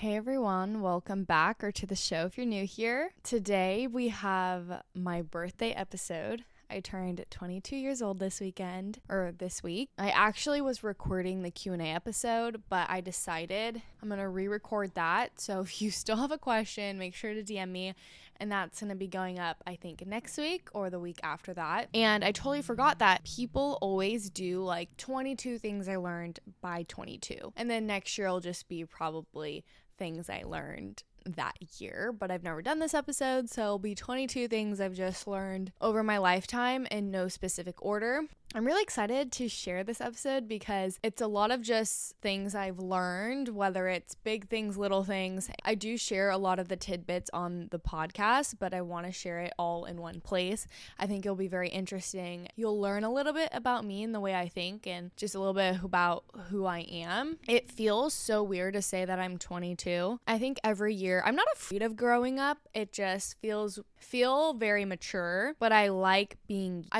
Hey everyone, welcome back or to the show if you're new here. Today we have my birthday episode. I turned 22 years old this week. I actually was recording the Q&A episode, but I decided I'm going to re-record that. So if you still have a question, make sure to DM me. And that's going to be going up, I think, next week or the week after that. And I totally forgot that people always do like 22 things I learned by 22. And then next year will just be probably things I learned that year, but I've never done this episode, so it'll be 22 things I've just learned over my lifetime in no specific order. I'm really excited to share this episode because it's a lot of just things I've learned, whether it's big things, little things. I do share a lot of the tidbits on the podcast, but I want to share it all in one place. I think it'll be very interesting. You'll learn a little bit about me and the way I think and just a little bit about who I am. It feels so weird to say that I'm 22. I think every year, I'm not afraid of growing up. It just feel very mature, but I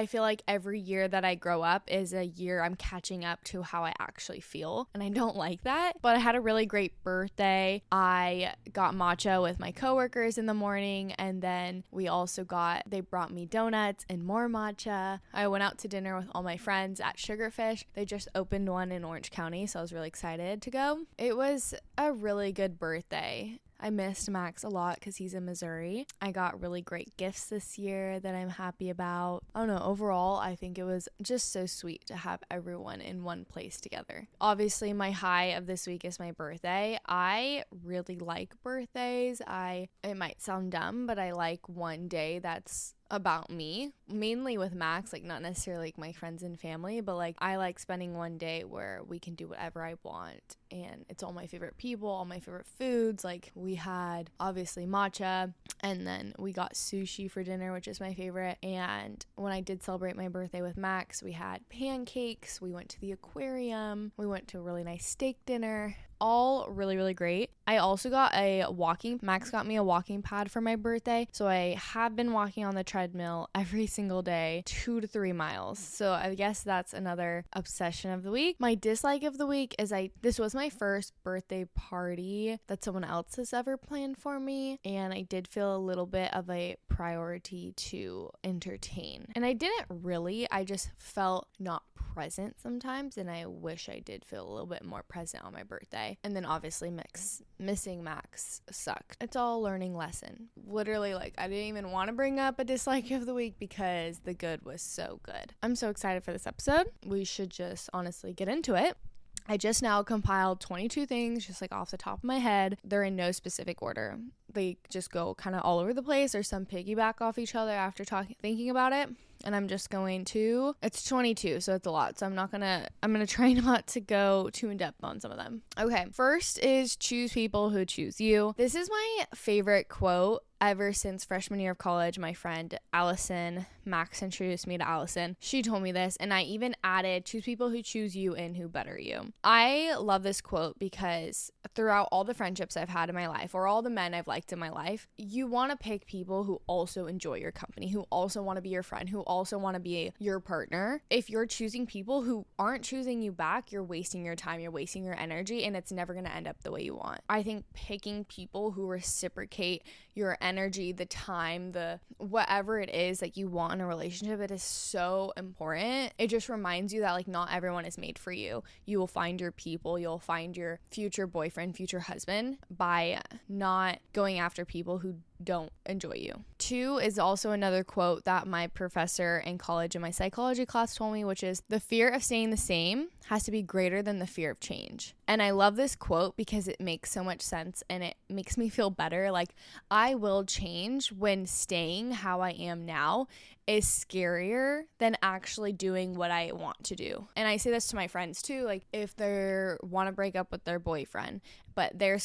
feel like every year that I grow up is a year I'm catching up to how I actually feel, and I don't like that. But I had a really great birthday. I got matcha with my coworkers in the morning, and then they brought me donuts and more matcha. I went out to dinner with all my friends at Sugarfish. They just opened one in Orange County, so I was really excited to go. It was a really good birthday. I missed Max a lot because he's in Missouri. I got really great gifts this year that I'm happy about. I don't know, overall, I think it was just so sweet to have everyone in one place together. Obviously, my high of this week is my birthday. I really like birthdays. It might sound dumb, but I like one day that's about me, mainly with Max, like not necessarily like my friends and family, but like I like spending one day where we can do whatever I want, and it's all my favorite people, all my favorite foods. Like we had obviously matcha, and then we got sushi for dinner, which is my favorite. And when I did celebrate my birthday with Max, we had pancakes, we went to the aquarium, we went to a really nice steak dinner. All really, really great. I also got Max got me a walking pad for my birthday. So I have been walking on the treadmill every single day, 2 to 3 miles. So I guess that's another obsession of the week. My dislike of the week is this was my first birthday party that someone else has ever planned for me. And I did feel a little bit of a priority to entertain. And I just felt not present sometimes, and I wish I did feel a little bit more present on my birthday. And then obviously missing Max sucked. It's all a learning lesson. Literally, like, I didn't even want to bring up a dislike of the week because the good was so good. I'm so excited for this episode. We should just honestly get into it. I just now compiled 22 things just like off the top of my head. They're in no specific order. They just go kind of all over the place, or some piggyback off each other after thinking about it. And I'm just it's 22, so it's a lot. So I'm going to try not to go too in depth on some of them. Okay. First is choose people who choose you. This is my favorite quote ever since freshman year of college. My friend Allison, Max introduced me to Allison. She told me this, and I even added choose people who choose you and who better you. I love this quote because throughout all the friendships I've had in my life, or all the men I've liked in my life, you want to pick people who also enjoy your company, who also want to be your friend, who also want to be your partner. If you're choosing people who aren't choosing you back, you're wasting your time, you're wasting your energy, and it's never going to end up the way you want. I think picking people who reciprocate your energy, the time, the whatever it is that you want in a relationship, it is so important. It just reminds you that like not everyone is made for you. You will find your people, you'll find your future boyfriend, future husband by not going after people who don't enjoy you. 2 is also another quote that my professor in college in my psychology class told me, which is the fear of staying the same has to be greater than the fear of change. And I love this quote because it makes so much sense and it makes me feel better. Like I will change when staying how I am now is scarier than actually doing what I want to do. And I say this to my friends too, like if they want to break up with their boyfriend, but they're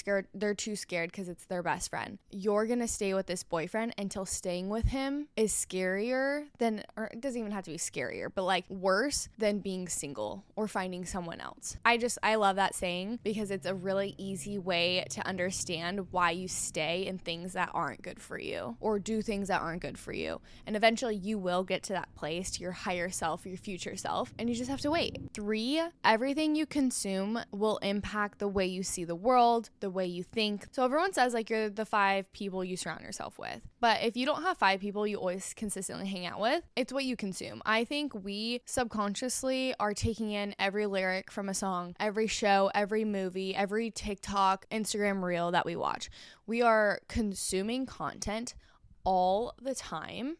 too scared because it's their best friend. You're going to stay with this boyfriend until staying with him is scarier than, or it doesn't even have to be scarier, but like worse than being single or finding someone else. I love that saying because it's a really easy way to understand why you stay in things that aren't good for you or do things that aren't good for you. And eventually you will get to that place, to your higher self, your future self, and you just have to wait. 3, everything you consume will impact the way you see the world, world, the way you think. So everyone says like you're the 5 people you surround yourself with. But if you don't have 5 people you always consistently hang out with, it's what you consume. I think we subconsciously are taking in every lyric from a song, every show, every movie, every TikTok, Instagram reel that we watch. We are consuming content all the time.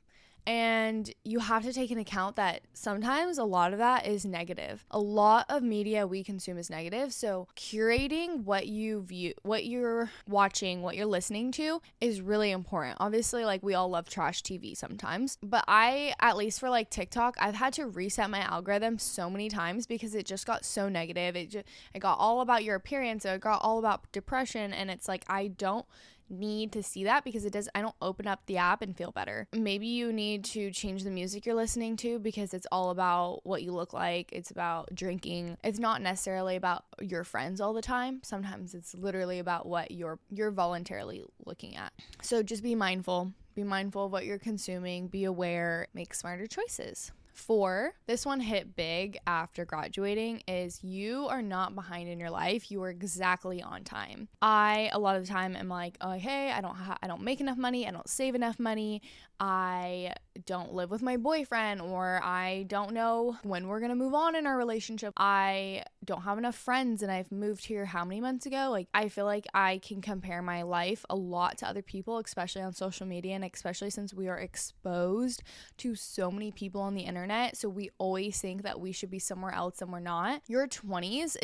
And you have to take into account that sometimes a lot of that is negative. A lot of media we consume is negative. So curating what you view, what you're watching, what you're listening to is really important. Obviously, like we all love trash TV sometimes. But I, at least for like TikTok, I've had to reset my algorithm so many times because it just got so negative. It got all about your appearance. It got all about depression. And it's like, I don't need to see that because I don't open up the app and feel better. Maybe you need to change the music you're listening to because it's all about what you look like. It's about drinking. It's not necessarily about your friends all the time. Sometimes it's literally about what you're voluntarily looking at. So just be mindful. Be mindful of what you're consuming. Be aware. Make smarter choices. 4, this one hit big after graduating, is you are not behind in your life. You are exactly on time. A lot of the time am like, oh, hey, I don't make enough money. I don't save enough money. I don't live with my boyfriend, or I don't know when we're going to move on in our relationship. I don't have enough friends and I've moved here how many months ago? Like, I feel like I can compare my life a lot to other people, especially on social media, and especially since we are exposed to so many people on the internet. So we always think that we should be somewhere else and we're not. Your 20s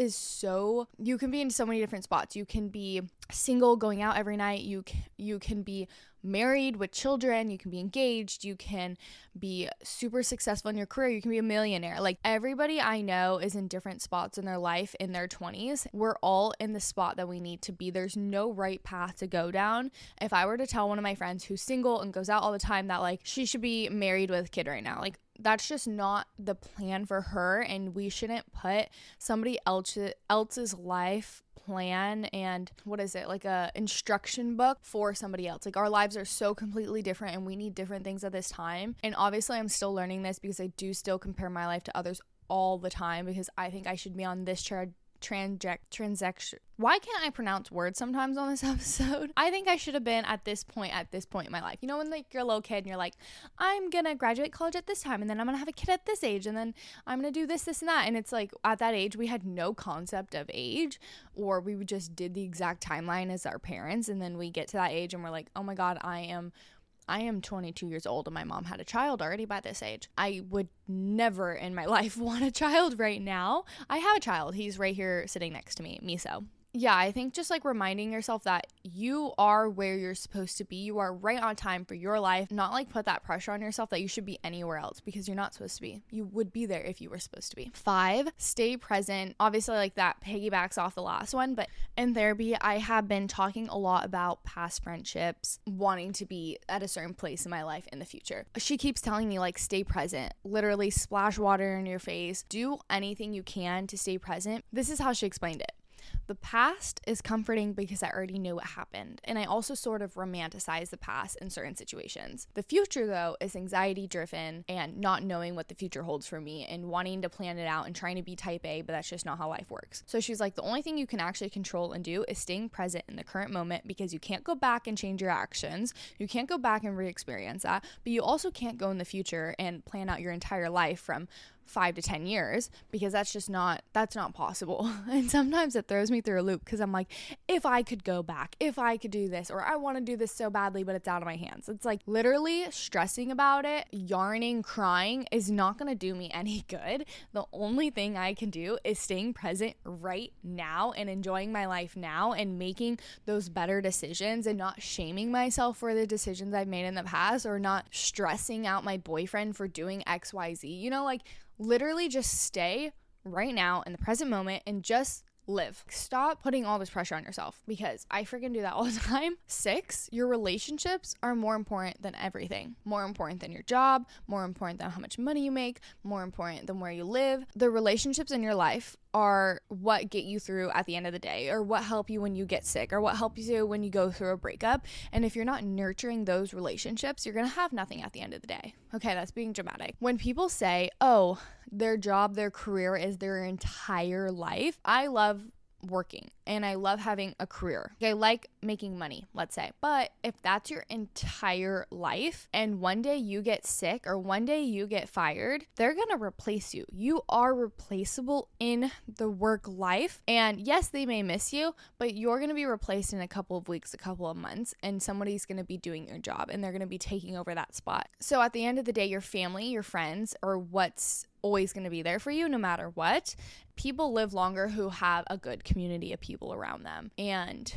you can be in so many different spots. You can be single, going out every night. You can be married with children, you can be engaged, you can be super successful in your career, you can be a millionaire. Like, everybody I know is in different spots in their life in their 20s. We're all in the spot that we need to be. There's no right path to go down. If I were to tell one of my friends who's single and goes out all the time that like she should be married with a kid right now, like that's just not the plan for her, and we shouldn't put somebody else's life plan and like a instruction book for somebody else. Like, our lives are so completely different and we need different things at this time. And obviously I'm still learning this because I do still compare my life to others all the time because I think I should be on this transaction. Why can't I pronounce words sometimes on this episode? I think I should have been at this point in my life. You know, when like you're a little kid and you're like, I'm gonna graduate college at this time, and then I'm gonna have a kid at this age, and then I'm gonna do this and that. And it's like, at that age we had no concept of age, or we just did the exact timeline as our parents, and then we get to that age and we're like, oh my god, I am 22 years old and my mom had a child already by this age. I would never in my life want a child right now. I have a child. He's right here sitting next to me, Miso. Yeah, I think just like reminding yourself that you are where you're supposed to be. You are right on time for your life. Not like put that pressure on yourself that you should be anywhere else, because you're not supposed to be. You would be there if you were supposed to be. 5, stay present. Obviously, like that piggybacks off the last one, but in therapy, I have been talking a lot about past friendships, wanting to be at a certain place in my life in the future. She keeps telling me like, stay present. Literally splash water in your face. Do anything you can to stay present. This is how she explained it. The past is comforting because I already knew what happened, and I also sort of romanticize the past in certain situations. The future, though, is anxiety-driven and not knowing what the future holds for me and wanting to plan it out and trying to be type A, but that's just not how life works. So she's like, the only thing you can actually control and do is staying present in the current moment, because you can't go back and change your actions. You can't go back and re-experience that, but you also can't go in the future and plan out your entire life from 5 to 10 years, because that's not possible. And sometimes it throws me through a loop, because I'm like, if I could go back, if I could do this, or I want to do this so badly, but it's out of my hands. It's like literally stressing about it, yarning, crying is not going to do me any good. The only thing I can do is staying present right now and enjoying my life now and making those better decisions and not shaming myself for the decisions I've made in the past, or not stressing out my boyfriend for doing XYZ. You know, like, literally just stay right now in the present moment and just live. Stop putting all this pressure on yourself, because I freaking do that all the time. 6, your relationships are more important than everything. More important than your job, more important than how much money you make, more important than where you live. The relationships in your life are what get you through at the end of the day, or what help you when you get sick, or what helps you when you go through a breakup. And if you're not nurturing those relationships, you're gonna have nothing at the end of the day. Okay, that's being dramatic. When people say, oh, their job, their career is their entire life, I love working and I love having a career. I like making money, let's say. But if that's your entire life and one day you get sick or one day you get fired, they're going to replace you. You are replaceable in the work life. And yes, they may miss you, but you're going to be replaced in a couple of weeks, a couple of months, and somebody's going to be doing your job and they're going to be taking over that spot. So at the end of the day, your family, your friends, or what's always going to be there for you no matter what. People live longer who have a good community of people around them. And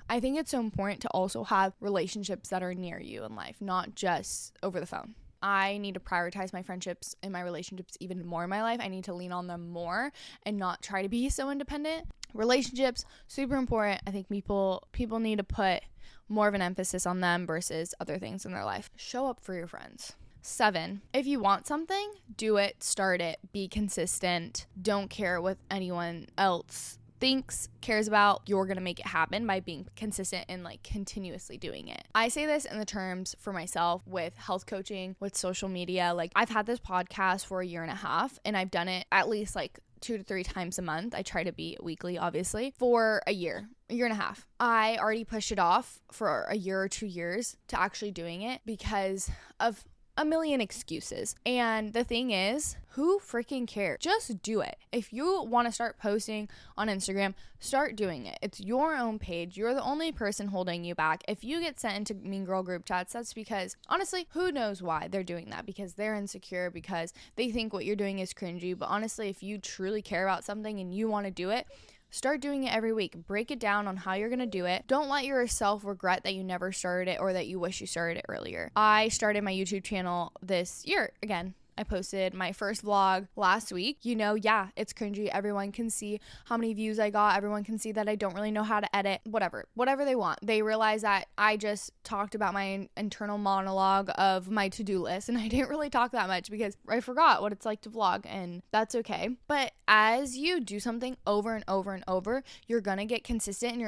I think it's so important to also have relationships that are near you in life, not just over the phone. I need to prioritize my friendships and my relationships even more in my life. I need to lean on them more and not try to be so independent. Relationships, super important. I think people need to put more of an emphasis on them versus other things in their life. Show up for your friends. 7, if you want something, do it, start it, be consistent. Don't care what anyone else thinks, cares about. You're going to make it happen by being consistent and like continuously doing it. I say this in the terms for myself with health coaching, with social media. Like I've had this podcast for a year and a half and I've done it at least like 2 to 3 times a month. I try to be weekly, obviously, for a year and a half. I already pushed it off for a year or 2 years to actually doing it because of a million excuses. And the thing is, who freaking cares? Just do it. If you want to start posting on Instagram, start doing it. It's your own page. You're the only person holding you back. If you get sent into mean girl group chats, that's because, honestly, who knows why they're doing that? Because they're insecure, because they think what you're doing is cringy. But honestly, if you truly care about something and you want to do it, start doing it every week. Break it down on how you're going to do it. Don't let yourself regret that you never started it or that you wish you started it earlier. I started my YouTube channel this year again. I posted my first vlog last week. Yeah, it's cringy. Everyone can see how many views I got. Everyone can see that I don't really know how to edit. Whatever they want. They realize that I just talked about my internal monologue of my to-do list, and I didn't really talk that much because I forgot what it's like to vlog, and that's okay. But as you do something over and over and over, you're gonna get consistent, and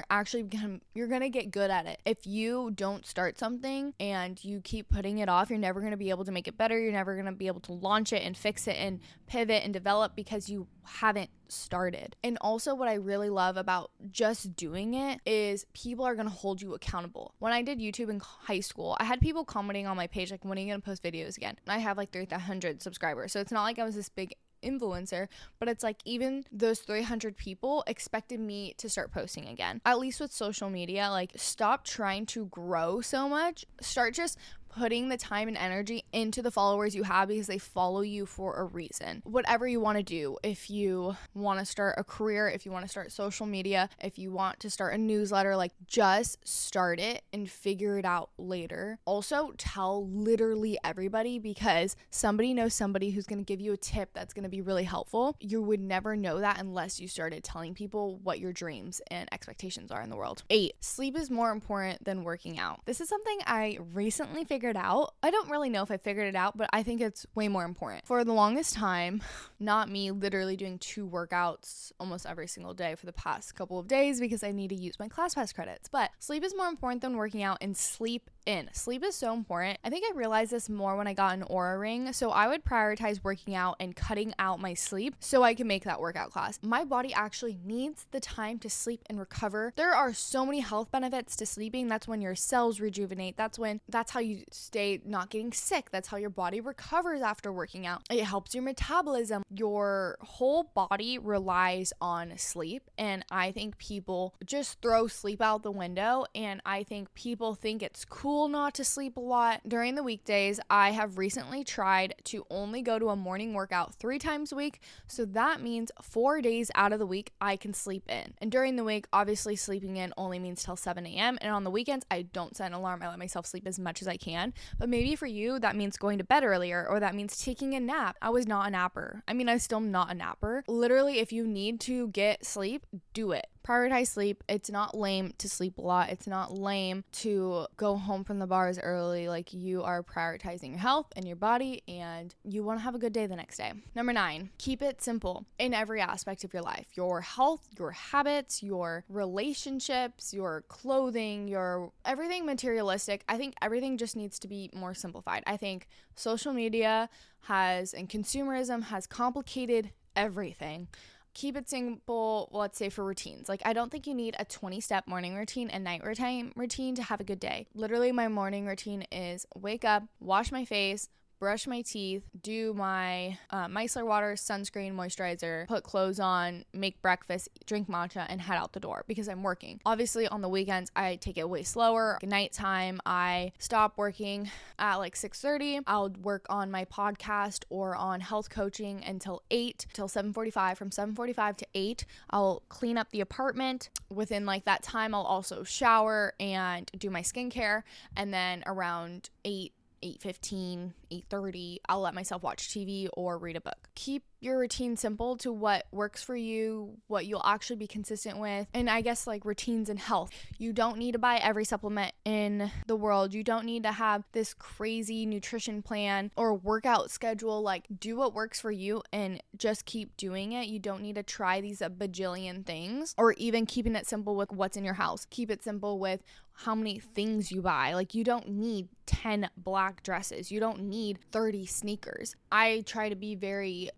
you're gonna get good at it. If you don't start something and you keep putting it off, you're never gonna be able to make it better. You're never gonna be able to launch it and fix it and pivot and develop because you haven't started. And also what I really love about just doing it is people are going to hold you accountable. When I did YouTube in high school, I had people commenting on my page like, when are you going to post videos again? And I have like 300 subscribers. So it's not like I was this big influencer, but it's like even those 300 people expected me to start posting again. At least with social media, like stop trying to grow so much. Start just putting the time and energy into the followers you have because they follow you for a reason. Whatever you want to do, if you want to start a career, if you want to start social media, if you want to start a newsletter, like just start it and figure it out later. Also, tell literally everybody because somebody knows somebody who's going to give you a tip that's going to be really helpful. You would never know that unless you started telling people what your dreams and expectations are in the world. 8, sleep is more important than working out. This is something I recently figured out. I don't really know if I figured it out, but I think it's way more important. For the longest time, not me literally doing 2 workouts almost every single day for the past couple of days because I need to use my ClassPass credits. But sleep is more important than working out, and sleep in. Sleep is so important. I think I realized this more when I got an Oura Ring. So I would prioritize working out and cutting out my sleep so I can make that workout class. My body actually needs the time to sleep and recover. There are so many health benefits to sleeping. That's when your cells rejuvenate. That's how you stay not getting sick. That's how your body recovers after working out. It helps your metabolism. Your whole body relies on sleep. And I think people just throw sleep out the window. And I think people think it's cool not to sleep a lot. During the weekdays, I have recently tried to only go to a morning workout 3 times a week. So that means 4 days out of the week, I can sleep in. And during the week, obviously sleeping in only means till 7 a.m. And on the weekends, I don't set an alarm. I let myself sleep as much as I can. But maybe for you, that means going to bed earlier, or that means taking a nap. I was not a napper. I mean, I'm still not a napper. Literally, if you need to get sleep, do it. Prioritize sleep. It's not lame to sleep a lot. It's not lame to go home from the bars early. Like, you are prioritizing your health and your body, and you want to have a good day the next day. Number 9, keep it simple in every aspect of your life. Your health, your habits, your relationships, your clothing, your everything materialistic. I think everything just needs to be more simplified. I think social media and consumerism has complicated everything. keep it simple, let's say for routines. Like I don't think you need a 20-step morning routine and night routine to have a good day. Literally my morning routine is wake up, wash my face, brush my teeth, do my micellar water, sunscreen, moisturizer, put clothes on, make breakfast, drink matcha, and head out the door because I'm working. Obviously, on the weekends, I take it way slower. At nighttime, I stop working at like 6:30. I'll work on my podcast or on health coaching until 8, till 7:45. From 7:45 to 8, I'll clean up the apartment. Within like that time, I'll also shower and do my skincare. And then around 8:15, 8:30, I'll let myself watch TV or read a book. Keep your routine simple to what works for you, what you'll actually be consistent with. And I guess like routines and health. You don't need to buy every supplement in the world. You don't need to have this crazy nutrition plan or workout schedule. Like do what works for you and just keep doing it. You don't need to try these a bajillion things, or even keeping it simple with what's in your house. Keep it simple with how many things you buy. Like you don't need 10 black dresses. You don't need 30 sneakers. I try to be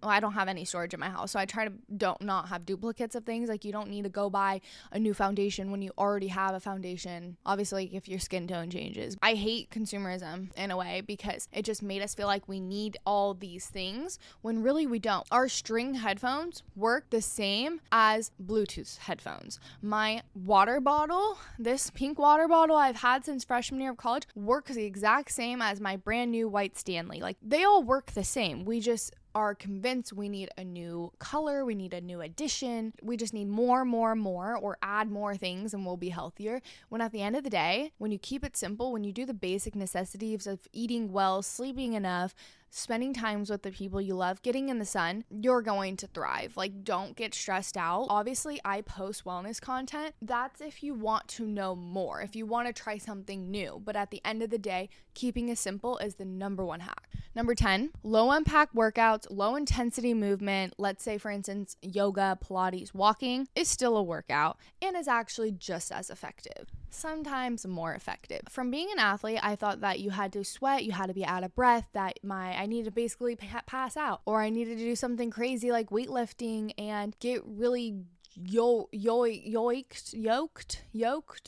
I don't have any storage in my house, so I try to not have duplicates of things. Like you don't need to go buy a new foundation when you already have a foundation. Obviously, if your skin tone changes. I hate consumerism in a way because it just made us feel like we need all these things when really we don't. Our string headphones work the same as Bluetooth headphones. My water bottle, this pink water bottle I've had since freshman year of college, works the exact same as my brand new white Stanley. Like they all work the same. We just are convinced we need a new color, we need a new addition, we just need more, or add more things and we'll be healthier. When at the end of the day, when you keep it simple, when you do the basic necessities of eating well, sleeping enough, spending times with the people you love, getting in the sun, you're going to thrive. Like, don't get stressed out. Obviously, I post wellness content. That's if you want to know more, if you want to try something new. But at the end of the day, keeping it simple is the number one hack. Number 10, low impact workouts, low intensity movement. Let's say, for instance, yoga, Pilates, walking is still a workout and is actually just as effective. Sometimes more effective. From being an athlete, I thought that you had to sweat, you had to be out of breath, that I needed to basically pass out, or I needed to do something crazy like weightlifting and get really yoked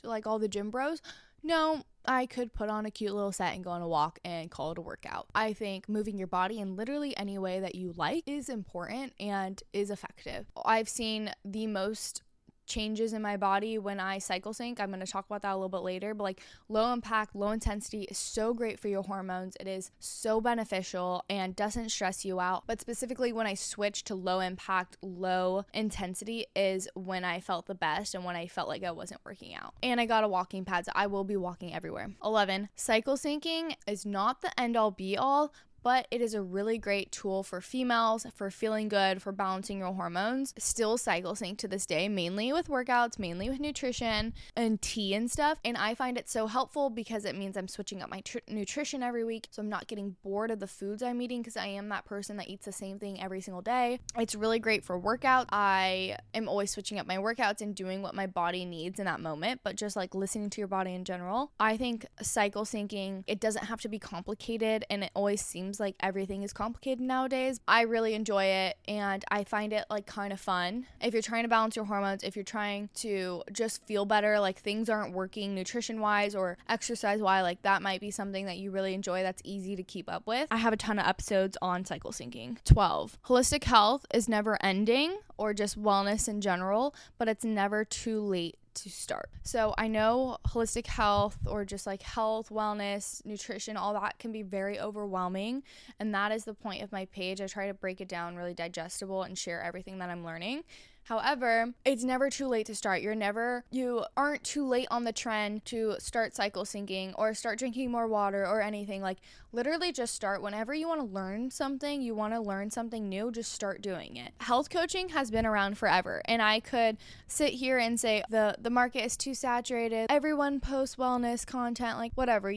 like all the gym bros. No, I could put on a cute little set and go on a walk and call it a workout. I think moving your body in literally any way that you like is important and is effective. I've seen the most changes in my body when I cycle sync. I'm going to talk about that a little bit later, but like low impact, low intensity is so great for your hormones. It is so beneficial and doesn't stress you out. But specifically when I switched to low impact, low intensity is when I felt the best and when I felt like I wasn't working out. And I got a walking pad, so I will be walking everywhere. 11, cycle syncing is not the end all be all, but it is a really great tool for females, for feeling good, for balancing your hormones. Still cycle sync to this day, mainly with workouts, mainly with nutrition and tea and stuff. And I find it so helpful because it means I'm switching up my nutrition every week. So I'm not getting bored of the foods I'm eating because I am that person that eats the same thing every single day. It's really great for workouts. I am always switching up my workouts and doing what my body needs in that moment, but just like listening to your body in general. I think cycle syncing, it doesn't have to be complicated, and it always seems like everything is complicated nowadays. I really enjoy it and I find it like kind of fun. If you're trying to balance your hormones, if you're trying to just feel better, like things aren't working nutrition wise or exercise wise, like that might be something that you really enjoy that's easy to keep up with. I have a ton of episodes on cycle syncing. 12, holistic health is never ending, or just wellness in general, but it's never too late to start. So I know holistic health or just like health, wellness, nutrition, all that can be very overwhelming. And that is the point of my page. I try to break it down really digestible and share everything that I'm learning. However, it's never too late to start. You aren't too late on the trend to start cycle syncing or start drinking more water or anything. Like literally just start whenever you want to learn something, you want to learn something new, just start doing it. Health coaching has been around forever, and I could sit here and say the market is too saturated. Everyone posts wellness content, like whatever,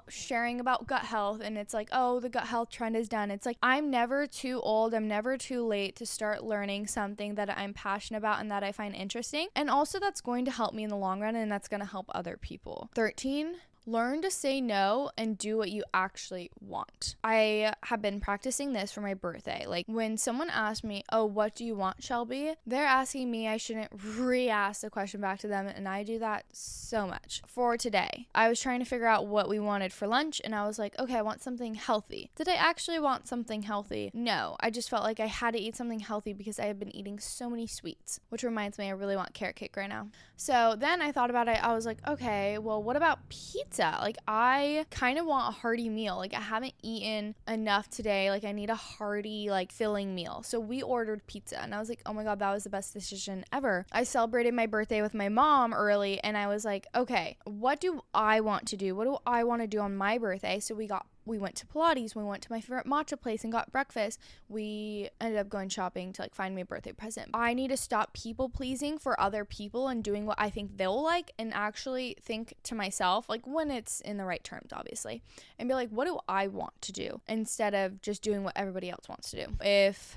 sharing about gut health, and it's like, oh, the gut health trend is done. It's like, I'm never too old, I'm never too late to start learning something that I'm passionate about and that I find interesting, and also that's going to help me in the long run and that's going to help other people. 13, Learn to say no and do what you actually want. I have been practicing this for my birthday. Like when someone asks me, oh, what do you want, Shelby? They're asking me, I shouldn't re-ask the question back to them, and I do that so much. For today, I was trying to figure out what we wanted for lunch, and I was like, okay, I want something healthy. Did I actually want something healthy? No, I just felt like I had to eat something healthy because I have been eating so many sweets, which reminds me, I really want carrot cake right now. So then I thought about it. I was like, okay, well, what about pizza? Like I kind of want a hearty meal. Like I haven't eaten enough today. Like I need a hearty, like filling meal. So we ordered pizza, and I was like, oh my God, that was the best decision ever. I celebrated my birthday with my mom early, and I was like, okay, what do I want to do? What do I want to do on my birthday? So we went to Pilates, we went to my favorite matcha place and got breakfast. We ended up going shopping to like find me a birthday present. I need to stop people pleasing for other people and doing what I think they'll like, and actually think to myself, like when it's in the right terms, obviously, and be like, what do I want to do? Instead of just doing what everybody else wants to do. If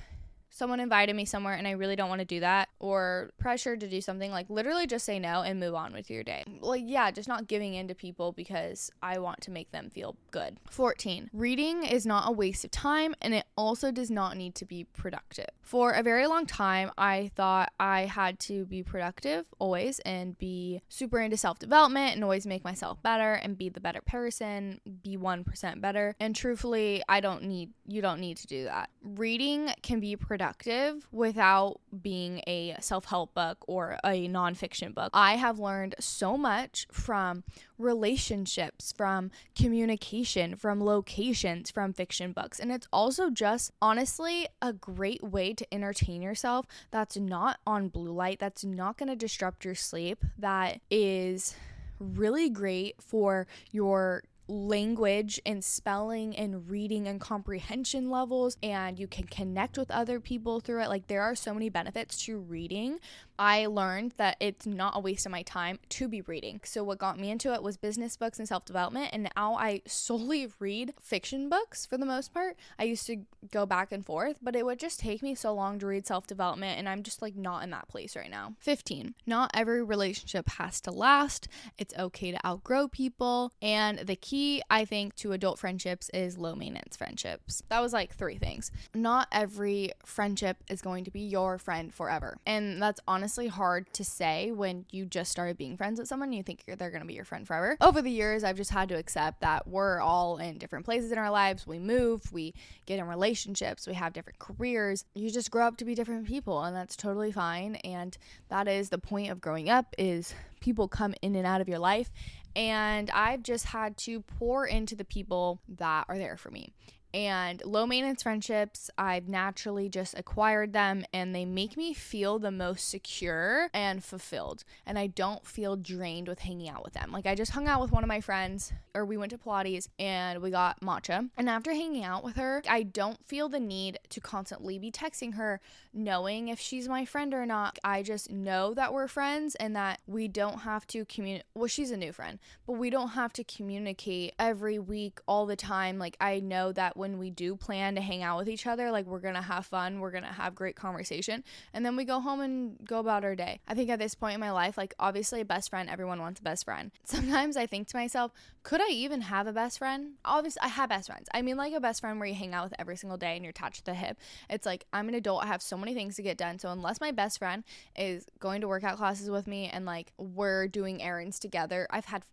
someone invited me somewhere and I really don't want to do that, or pressured to do something, like literally just say no and move on with your day. Like, yeah, just not giving in to people because I want to make them feel good. 14. Reading is not a waste of time, and it also does not need to be productive. For a very long time, I thought I had to be productive always and be super into self-development and always make myself better and be the better person, be 1% better. And truthfully, you don't need to do that. Reading can be productive without being a self-help book or a nonfiction book. I have learned so much from relationships, from communication, from locations, from fiction books. And it's also just honestly a great way to entertain yourself that's not on blue light, that's not going to disrupt your sleep, that is really great for your language and spelling and reading and comprehension levels, and you can connect with other people through it. Like there are so many benefits to reading. I learned that it's not a waste of my time to be reading. So what got me into it was business books and self-development, and now I solely read fiction books for the most part. I used to go back and forth, but it would just take me so long to read self-development, and I'm just like not in that place right now. 15. Not every relationship has to last. It's okay to outgrow people, and the key, I think, to adult friendships is low maintenance friendships. That was like 3 things. Not every friendship is going to be your friend forever. And that's honestly hard to say when you just started being friends with someone and you think they're going to be your friend forever. Over the years, I've just had to accept that we're all in different places in our lives. We move, we get in relationships, we have different careers. You just grow up to be different people, and that's totally fine. And that is the point of growing up, is people come in and out of your life. And I've just had to pour into the people that are there for me. And low maintenance friendships, I've naturally just acquired them, and they make me feel the most secure and fulfilled. And I don't feel drained with hanging out with them. Like I just hung out with one of my friends, or we went to Pilates and we got matcha. And after hanging out with her, I don't feel the need to constantly be texting her, knowing if she's my friend or not. I just know that we're friends and that we don't have to communicate. Well, she's a new friend, but we don't have to communicate every week all the time. Like I know that when we do plan to hang out with each other, like we're gonna have fun, we're gonna have great conversation, and then we go home and go about our day. I think at this point in my life, like obviously a best friend, everyone wants a best friend. Sometimes I think to myself, could I even have a best friend? Obviously I have best friends. I mean like a best friend where you hang out with every single day and you're attached to the hip. It's like I'm an adult, I have so many things to get done, so unless my best friend is going to workout classes with me and like we're doing errands together,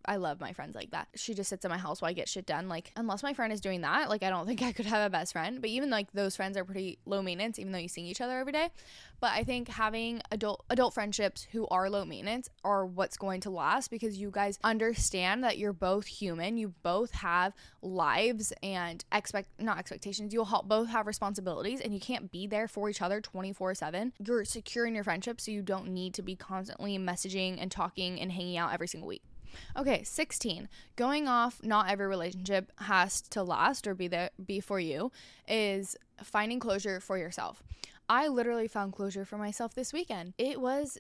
I love my friends like that. She just sits at my house while I get shit done. Like unless my friend is doing that, like I don't think I could have a best friend. But even like those friends are pretty low maintenance, even though you see each other every day. But I think having adult friendships who are low maintenance are what's going to last, because you guys understand that you're both human, you both have lives and not expectations, you'll both have responsibilities, and you can't be there for each other 24/7. You're secure in your friendship, so you don't need to be constantly messaging and talking and hanging out every single week. Okay, 16. Going off not every relationship has to last or be for you is finding closure for yourself. I literally found closure for myself this weekend. It was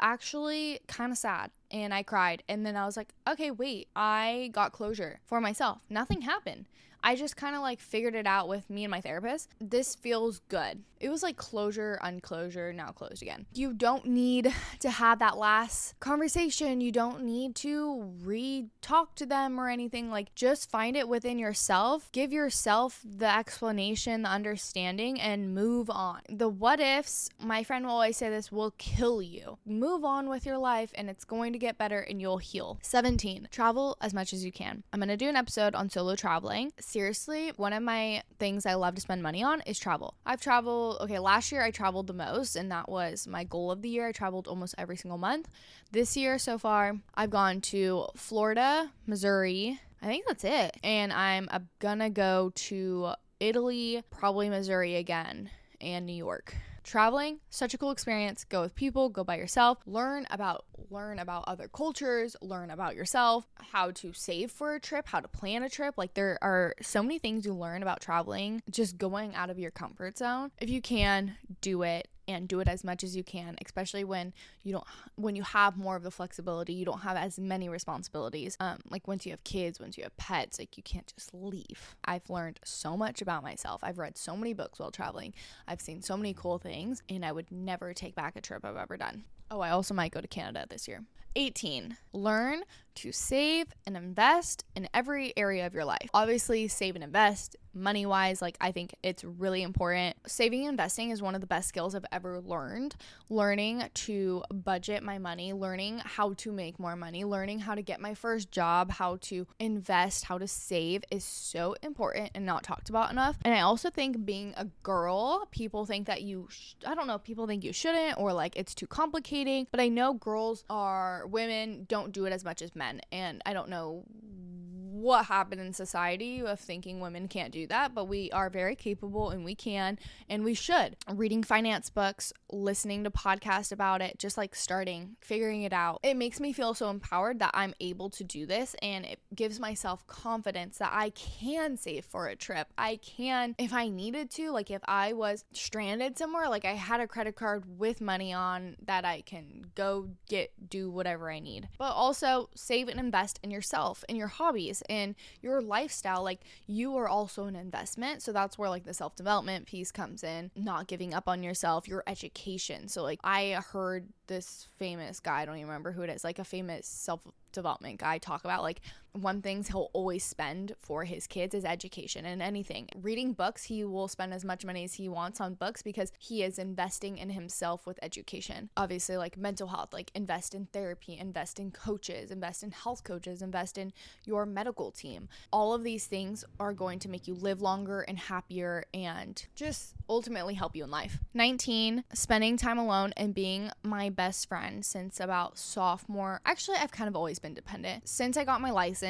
actually kind of sad, and I cried, and then I was like, okay, wait, I got closure for myself. Nothing happened. I just kind of like figured it out with me and my therapist. This feels good. It was like closure, unclosure, now closed again. You don't need to have that last conversation. You don't need to re-talk to them or anything. Like, just find it within yourself. Give yourself the explanation, the understanding, and move on. The what ifs, my friend will always say this, will kill you. Move on with your life and it's going to get better and you'll heal. 17, travel as much as you can. I'm going to do an episode on solo traveling. Seriously, one of my things I love to spend money on is travel. I've traveled, last year I traveled the most, and that was my goal of the year. I traveled almost every single month. This year so far, I've gone to Florida, Missouri. I think that's it. And I'm gonna go to Italy, probably Missouri again, and New York. Traveling, such a cool experience. Go with people, go by yourself, learn about other cultures, learn about yourself, how to save for a trip, how to plan a trip. Like, there are so many things you learn about traveling, just going out of your comfort zone. If you can, do it. And do it as much as you can, especially when you have more of the flexibility, you don't have as many responsibilities. Like once you have kids, once you have pets, like you can't just leave. I've learned so much about myself. I've read so many books while traveling. I've seen so many cool things, and I would never take back a trip I've ever done. Oh, I also might go to Canada this year. 18, learn to save and invest in every area of your life. Obviously, save and invest money-wise. Like, I think it's really important. Saving and investing is one of the best skills I've ever learned. Learning to budget my money, learning how to make more money, learning how to get my first job, how to invest, how to save is so important and not talked about enough. And I also think being a girl, people think that people think you shouldn't, or like it's too complicating. But I know women don't do it as much as men. And I don't know what happened in society of thinking women can't do that, but we are very capable and we can, and we should. Reading finance books, listening to podcasts about it, just like figuring it out. It makes me feel so empowered that I'm able to do this, and it gives myself confidence that I can save for a trip. I can, if I needed to, like if I was stranded somewhere, like I had a credit card with money on that I can go do whatever I need. But also save and invest in yourself, in your hobbies, in your lifestyle. Like, you are also an investment. So that's where like the self-development piece comes in, not giving up on yourself, your education. So like, I heard this famous guy, I don't even remember who it is, like a famous self-development guy talk about like one thing he'll always spend for his kids is education and anything. Reading books, he will spend as much money as he wants on books because he is investing in himself with education. Obviously, like mental health, like invest in therapy, invest in coaches, invest in health coaches, invest in your medical team. All of these things are going to make you live longer and happier and just ultimately help you in life. 19, spending time alone and being my best friend since about sophomore. Actually, I've kind of always been dependent since I got my license,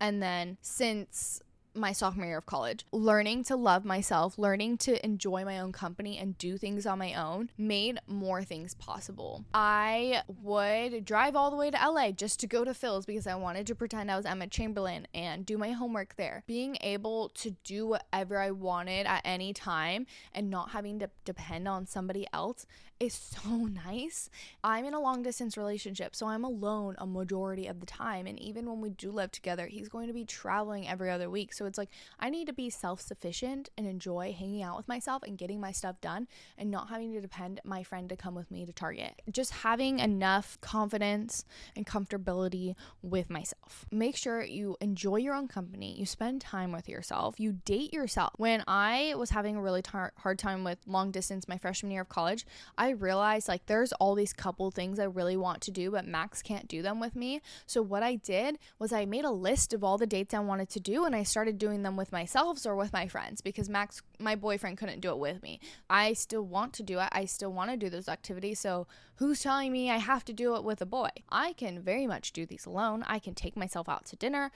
and then since my sophomore year of college. Learning to love myself, learning to enjoy my own company and do things on my own made more things possible. I would drive all the way to LA just to go to Phil's because I wanted to pretend I was Emma Chamberlain and do my homework there. Being able to do whatever I wanted at any time and not having to depend on somebody else is so nice. I'm in a long distance relationship, so I'm alone a majority of the time, and even when we do live together, he's going to be traveling every other week. So it's like, I need to be self-sufficient and enjoy hanging out with myself and getting my stuff done and not having to depend my friend to come with me to Target. Just having enough confidence and comfortability with myself. Make sure you enjoy your own company, you spend time with yourself, you date yourself. When I was having a really hard time with long distance my freshman year of college, I realized like there's all these couple things I really want to do, but Max can't do them with me. So what I did was I made a list of all the dates I wanted to do, and I started doing them with myself or with my friends because Max, my boyfriend, couldn't do it with me. I still want to do it. I still want to do those activities. So who's telling me I have to do it with a boy? I can very much do these alone. I can take myself out to dinner.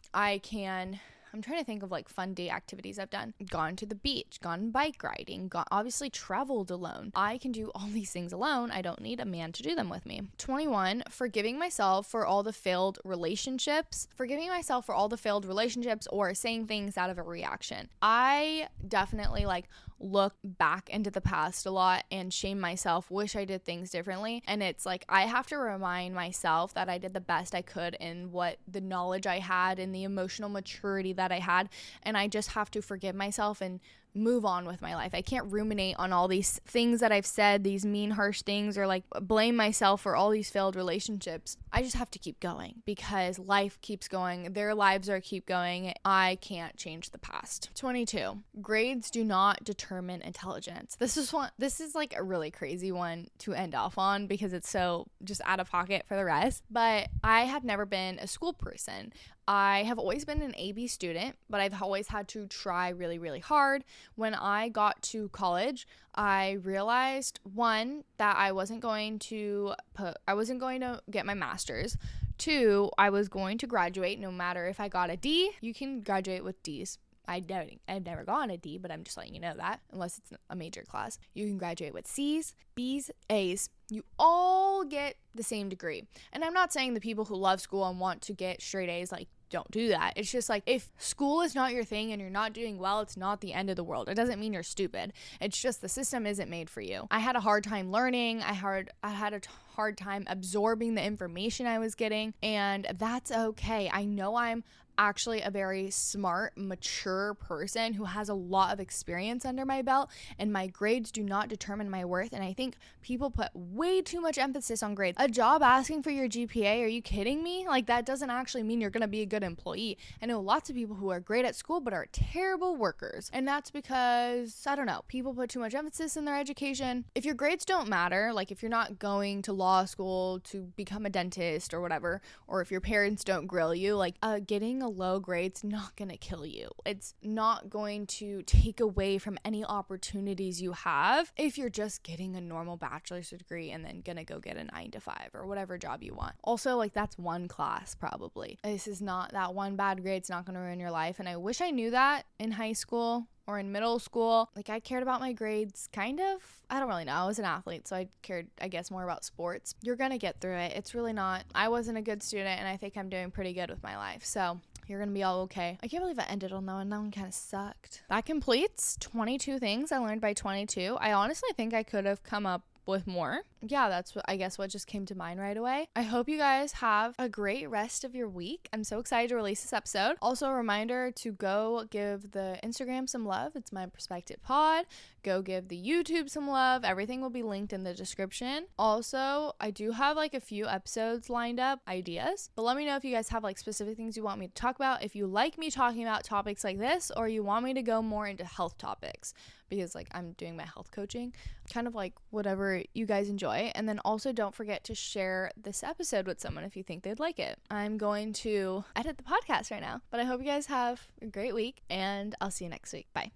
I'm trying to think of like fun day activities I've done. Gone to the beach, gone bike riding, obviously traveled alone. I can do all these things alone. I don't need a man to do them with me. 21, forgiving myself for all the failed relationships. Forgiving myself for all the failed relationships or saying things out of a reaction. I definitely like look back into the past a lot and shame myself, wish I did things differently. And it's like, I have to remind myself that I did the best I could in what the knowledge I had and the emotional maturity that I had. And I just have to forgive myself and move on with my life. I can't ruminate on all these things that I've said, these mean, harsh things, or like blame myself for all these failed relationships. I just have to keep going because life keeps going. Their lives are keep going. I can't change the past. 22. Grades do not determine intelligence. This is like a really crazy one to end off on because it's so just out of pocket for the rest. But I have never been a school person. I have always been an AB student, but I've always had to try really, really hard. When I got to college, I realized, one, that I wasn't going to get my master's. 2, I was going to graduate no matter if I got a D. You can graduate with D's. I've never gotten a D, but I'm just letting you know that, unless it's a major class. You can graduate with C's, B's, A's. You all get the same degree. And I'm not saying the people who love school and want to get straight A's, like, don't do that. It's just like, if school is not your thing and you're not doing well, it's not the end of the world. It doesn't mean you're stupid. It's just the system isn't made for you. I had a hard time learning. I had a hard time absorbing the information I was getting, and that's okay. I know I'm actually a very smart, mature person who has a lot of experience under my belt, and my grades do not determine my worth. And I think people put way too much emphasis on grades. A job asking for your GPA, are you kidding me? Like, that doesn't actually mean you're gonna be a good employee. I know lots of people who are great at school but are terrible workers, and that's because, I don't know, people put too much emphasis in their education. If your grades don't matter, like if you're not going to law school to become a dentist or whatever, or if your parents don't grill you, like getting a low grade's not gonna kill you. It's not going to take away from any opportunities you have if you're just getting a normal bachelor's degree and then gonna go get a 9-to-5 or whatever job you want. Also, like, that's one class probably. This is not, that one bad grade's not gonna ruin your life. And I wish I knew that in high school or in middle school. Like, I cared about my grades, kind of. I don't really know. I was an athlete, so I cared, I guess, more about sports. You're gonna get through it. It's really not. I wasn't a good student, and I think I'm doing pretty good with my life. So you're gonna be all okay. I can't believe I ended on that one. That one kind of sucked. That completes 22 things I learned by 22. I honestly think I could have come up with more. Yeah, that's what just came to mind right away. I hope you guys have a great rest of your week. I'm so excited to release this episode. Also, a reminder to go give the Instagram some love. It's My Perspective Pod. Go give the YouTube some love. Everything will be linked in the description. Also, I do have like a few episodes lined up, ideas, but let me know if you guys have like specific things you want me to talk about. If you like me talking about topics like this, or you want me to go more into health topics, because like I'm doing my health coaching, kind of like whatever you guys enjoy. And then also don't forget to share this episode with someone if you think they'd like it. I'm going to edit the podcast right now, but I hope you guys have a great week, and I'll see you next week. Bye.